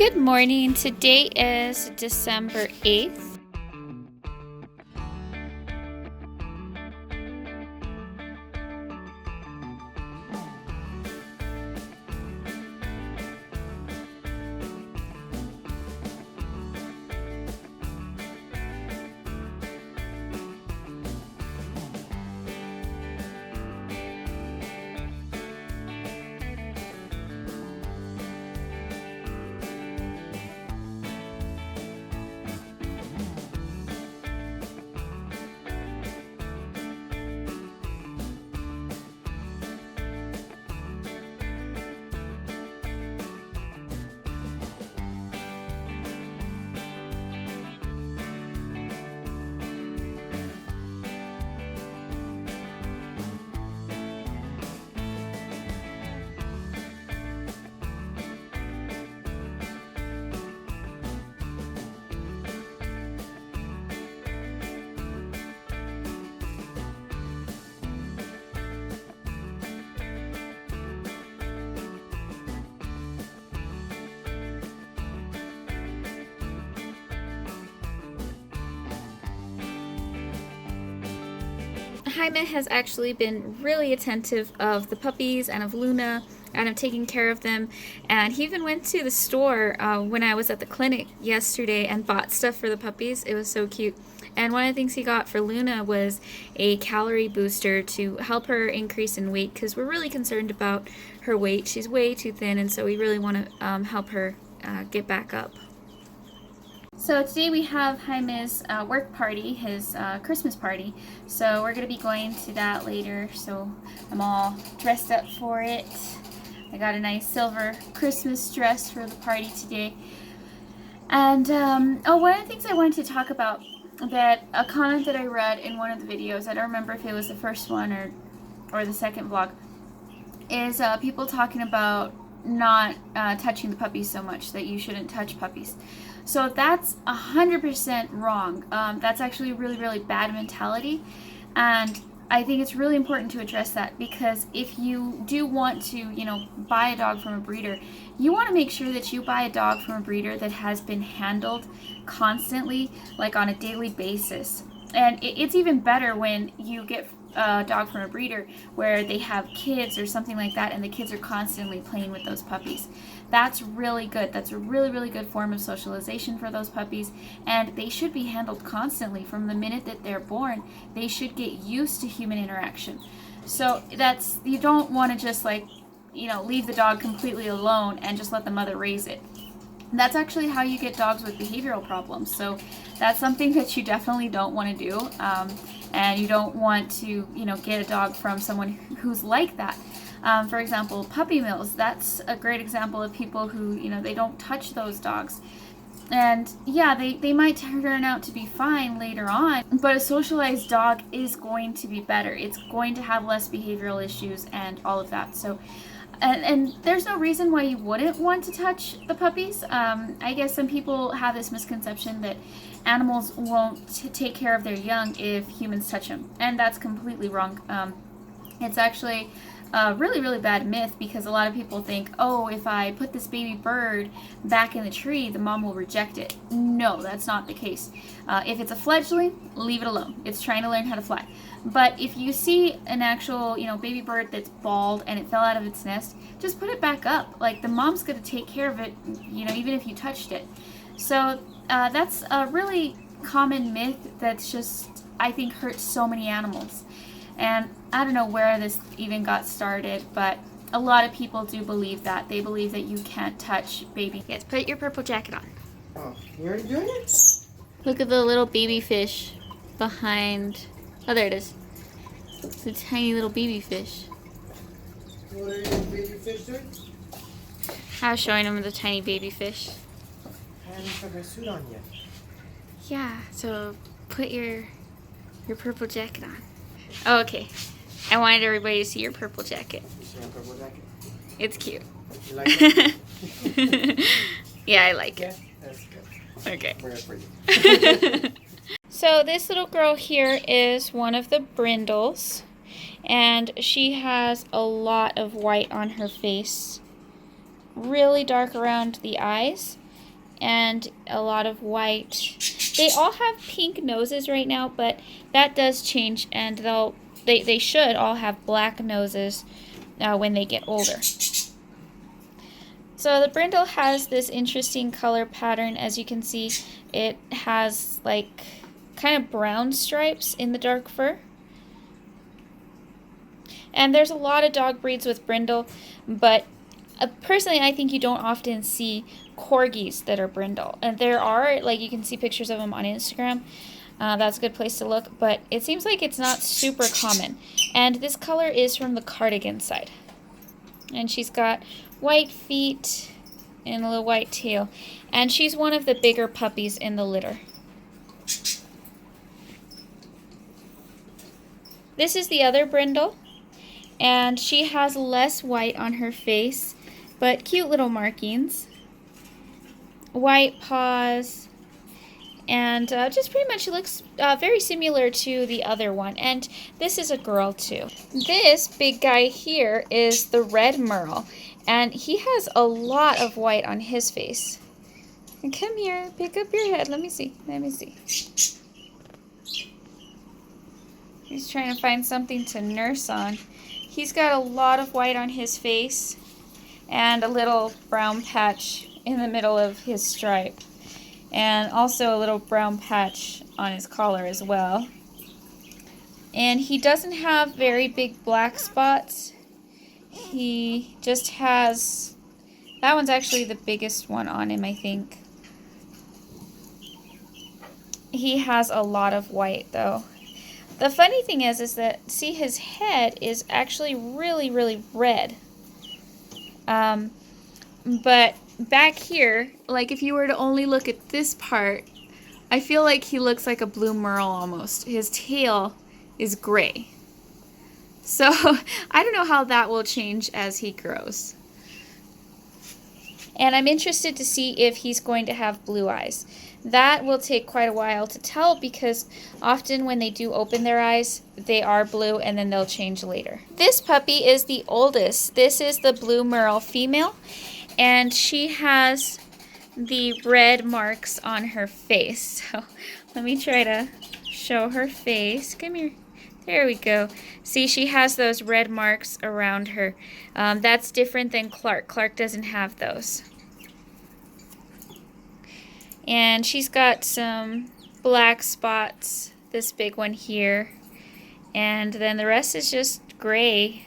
Good morning. Today is December 8th. Jaime has actually been really attentive of the puppies and of Luna and of taking care of them, and he even went to the store when I was at the clinic yesterday and bought stuff for the puppies. It was so cute. And one of the things he got for Luna was a calorie booster to help her increase in weight, because we're really concerned about her weight. She's way too thin, and so we really want to help her get back up. So today we have Jaime's work party, his Christmas party. So we're going to be going to that later. So I'm all dressed up for it. I got a nice silver Christmas dress for the party today. And one of the things I wanted to talk about, that a comment that I read in one of the videos, I don't remember if it was the first one or the second vlog, is people talking about not touching the puppies so much, that you shouldn't touch puppies. So that's 100% wrong. That's actually a really, really bad mentality, and I think it's really important to address that, because if you do want to, buy a dog from a breeder, you want to make sure that you buy a dog from a breeder that has been handled constantly, like on a daily basis. And it's even better when you get a dog from a breeder where they have kids or something like that, and the kids are constantly playing with those puppies. That's really good. That's a really, really good form of socialization for those puppies, and they should be handled constantly from the minute that they're born. They should get used to human interaction. So you don't want to just leave the dog completely alone and just let the mother raise it. That's actually how you get dogs with behavioral problems. So that's something that you definitely don't want to do. And you don't want to, get a dog from someone who's like that. For example, puppy mills, that's a great example of people who, they don't touch those dogs. And yeah, they might turn out to be fine later on, but a socialized dog is going to be better. It's going to have less behavioral issues and all of that. So, and there's no reason why you wouldn't want to touch the puppies. I guess some people have this misconception that animals won't take care of their young if humans touch them, and that's completely wrong. It's actually a really, really bad myth, because a lot of people think, oh, if I put this baby bird back in the tree, the mom will reject it. No, that's not the case. If it's a fledgling, leave it alone. It's trying to learn how to fly. But if you see an actual, baby bird that's bald and it fell out of its nest, just put it back up. Like, the mom's going to take care of it, even if you touched it. So that's a really common myth that's just, I think, hurts so many animals. And I don't know where this even got started, but a lot of people do believe that. They believe that you can't touch baby. Yes, put your purple jacket on. Oh, you already doing it? Look at the little baby fish behind. Oh, there it is. It's a tiny little baby fish. What are your baby fish doing? I was showing him the tiny baby fish. I haven't put my suit on yet. Yeah, so put your purple jacket on. Oh, okay. I wanted everybody to see your purple jacket. You see my purple jacket? It's cute. You like it? Yeah, I like it. Yeah, that's good. Okay. Wear it for you. So this little girl here is one of the brindles, and she has a lot of white on her face. Really dark around the eyes. and a lot of white. They all have pink noses right now, but that does change, and they should all have black noses when they get older. So the brindle has this interesting color pattern. As you can see, it has like kind of brown stripes in the dark fur. And there's a lot of dog breeds with brindle, but personally I think you don't often see corgis that are brindle. And there are, like, you can see pictures of them on Instagram. That's a good place to look, but it seems like it's not super common. And this color is from the cardigan side. And she's got white feet and a little white tail. And she's one of the bigger puppies in the litter. This is the other brindle, and she has less white on her face, but cute little markings. White paws, and just pretty much looks very similar to the other one. And this is a girl too. This big guy here is the red merle, and he has a lot of white on his face. And come here, pick up your head. Let me see. Let me see. He's trying to find something to nurse on. He's got a lot of white on his face and a little brown patch in the middle of his stripe. And also a little brown patch on his collar as well. And he doesn't have very big black spots. He just has, that one's actually the biggest one on him, I think. He has a lot of white though. The funny thing is that, see, his head is actually really, really red. But back here, like if you were to only look at this part, I feel like he looks like a blue merle almost. His tail is gray. So I don't know how that will change as he grows. And I'm interested to see if he's going to have blue eyes. That will take quite a while to tell, because often when they do open their eyes, they are blue and then they'll change later. This puppy is the oldest. This is the blue merle female, and she has the red marks on her face. So let me try to show her face. Come here. There we go. See, she has those red marks around her. That's different than Clark. Clark doesn't have those. And she's got some black spots, this big one here, and then the rest is just gray.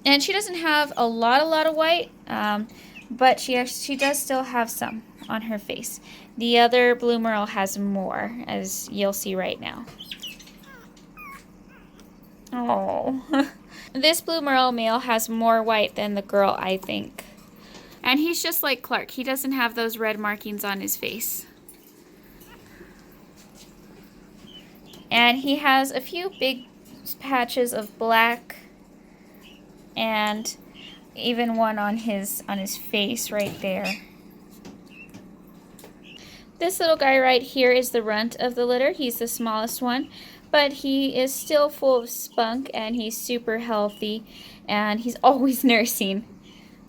And she doesn't have a lot of white, but she does still have some on her face. The other blue merle has more, as you'll see right now. Oh, this blue merle male has more white than the girl, I think. And he's just like Clark. He doesn't have those red markings on his face. And he has a few big patches of black, and even one on his face right there. This little guy right here is the runt of the litter. He's the smallest one, but he is still full of spunk, and he's super healthy, and he's always nursing.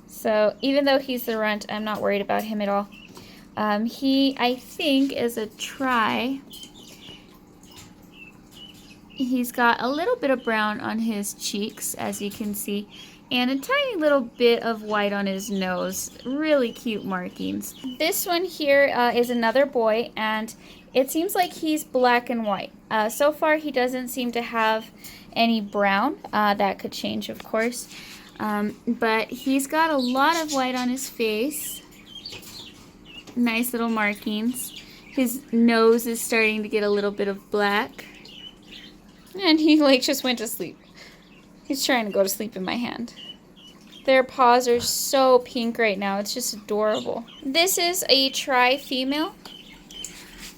So even though he's the runt, I'm not worried about him at all. He, I think, is a tri. He's got a little bit of brown on his cheeks, as you can see, and a tiny little bit of white on his nose. Really cute markings. This one here is another boy, and it seems like he's black and white. So far, he doesn't seem to have any brown. That could change, of course. But he's got a lot of white on his face. Nice little markings. His nose is starting to get a little bit of black. And he like just went to sleep. He's trying to go to sleep in my hand. Their paws are so pink right now. It's just adorable. This is a tri-female.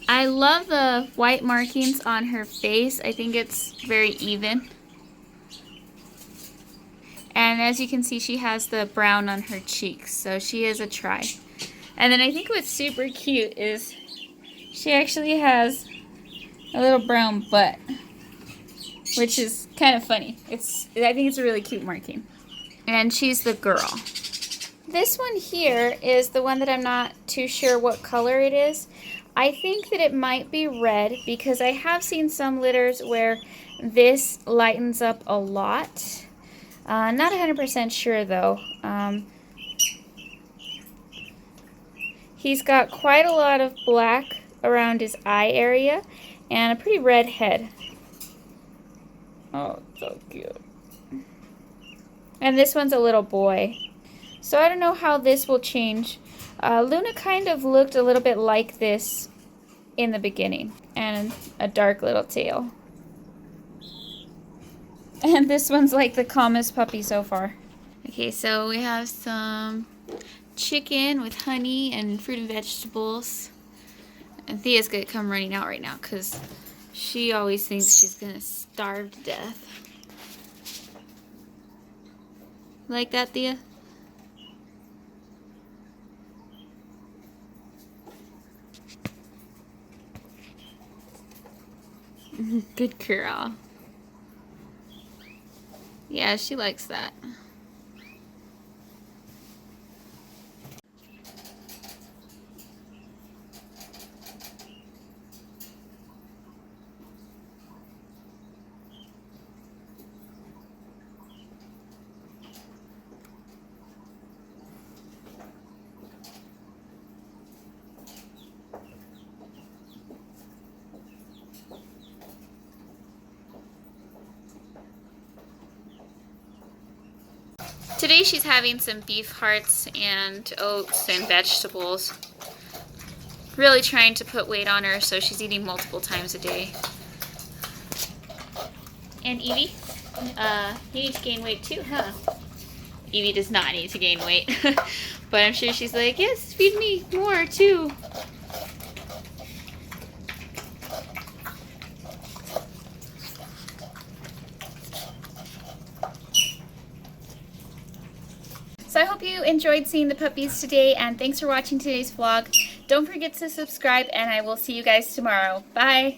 I love the white markings on her face. I think it's very even. And as you can see, she has the brown on her cheeks, so she is a tri. And then I think what's super cute is she actually has a little brown butt, which is kind of funny. I think it's a really cute marking. And she's the girl. This one here is the one that I'm not too sure what color it is. I think that it might be red because I have seen some litters where this lightens up a lot. Not 100% sure though. He's got quite a lot of black around his eye area and a pretty red head. Oh, so cute. And this one's a little boy. So I don't know how this will change. Luna kind of looked a little bit like this in the beginning. And a dark little tail. And this one's like the calmest puppy so far. Okay, so we have some chicken with honey and fruit and vegetables. And Thea's gonna come running out right now because she always thinks she's gonna starve to death. Like that, Thea? Good girl. Yeah, she likes that. Today she's having some beef hearts and oats and vegetables. Really trying to put weight on her, so she's eating multiple times a day. And Evie, you need to gain weight too, huh? Evie does not need to gain weight. But I'm sure she's like, yes, feed me more too. So I hope you enjoyed seeing the puppies today, and thanks for watching today's vlog. Don't forget to subscribe, and I will see you guys tomorrow. Bye!